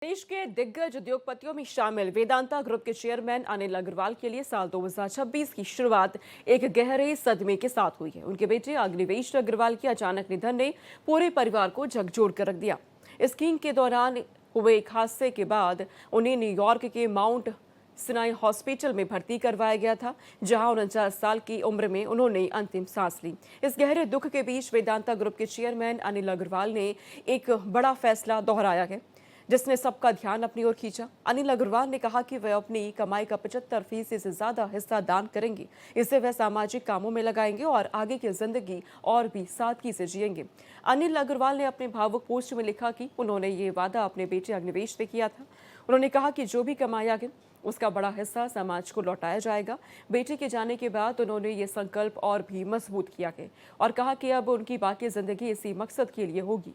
देश के दिग्गज उद्योगपतियों में शामिल वेदांता ग्रुप के चेयरमैन अनिल अग्रवाल के लिए साल 2026 की शुरुआत एक गहरे सदमे के साथ हुई है। उनके बेटे अग्निवेश अग्रवाल के अचानक निधन ने पूरे परिवार को झकझोर कर रख दिया। स्कीइंग के दौरान हुए एक हादसे के बाद उन्हें न्यूयॉर्क के माउंट सिनाई हॉस्पिटल में भर्ती करवाया गया था, जहां 49 साल की उम्र में उन्होंने अंतिम सांस ली। इस गहरे दुख के बीच वेदांता ग्रुप के चेयरमैन अनिल अग्रवाल ने एक बड़ा फैसला दोहराया है, जिसने सबका ध्यान अपनी ओर खींचा। अनिल अग्रवाल ने कहा कि वह अपनी कमाई का 75% से ज्यादा हिस्सा दान करेंगे। इसे वह सामाजिक कामों में लगाएंगे और आगे की जिंदगी और भी सादगी से जिएंगे। अनिल अग्रवाल ने अपने भावुक पोस्ट में लिखा कि उन्होंने ये वादा अपने बेटे अग्निवेश से किया था। उन्होंने कहा कि जो भी कमाया गया उसका बड़ा हिस्सा समाज को लौटाया जाएगा। बेटे के जाने के बाद उन्होंने ये संकल्प और भी मजबूत किया है और कहा कि अब उनकी बाकी जिंदगी इसी मकसद के लिए होगी।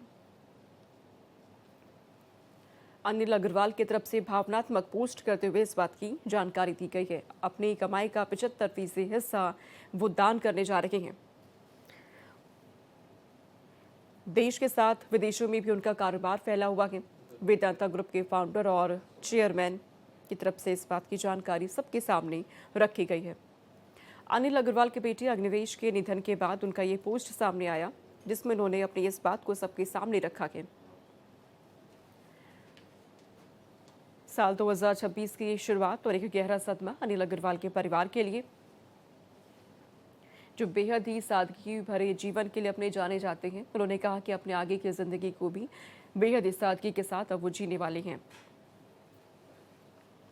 अनिल अग्रवाल की तरफ से भावनात्मक पोस्ट करते हुए इस बात की जानकारी दी गई है। अपनी कमाई का 75% हिस्सा वो दान करने जा रहे हैं। देश के साथ विदेशों में भी उनका कारोबार फैला हुआ है। वेदांता ग्रुप के फाउंडर और चेयरमैन की तरफ से इस बात की जानकारी सबके सामने रखी गई है। अनिल अग्रवाल के बेटे अग्निवेश के निधन के बाद उनका ये पोस्ट सामने आया, जिसमें उन्होंने अपनी इस बात को सबके सामने रखा है। साल 2026 की शुरुआत और एक गहरा सदमा अनिल अग्रवाल के परिवार के लिए, जो बेहद ही सादगी भरे जीवन के लिए अपने जाने जाते हैं। उन्होंने कहा कि अपने आगे की जिंदगी को भी बेहद ही सादगी के साथ अब वो जीने वाले हैं।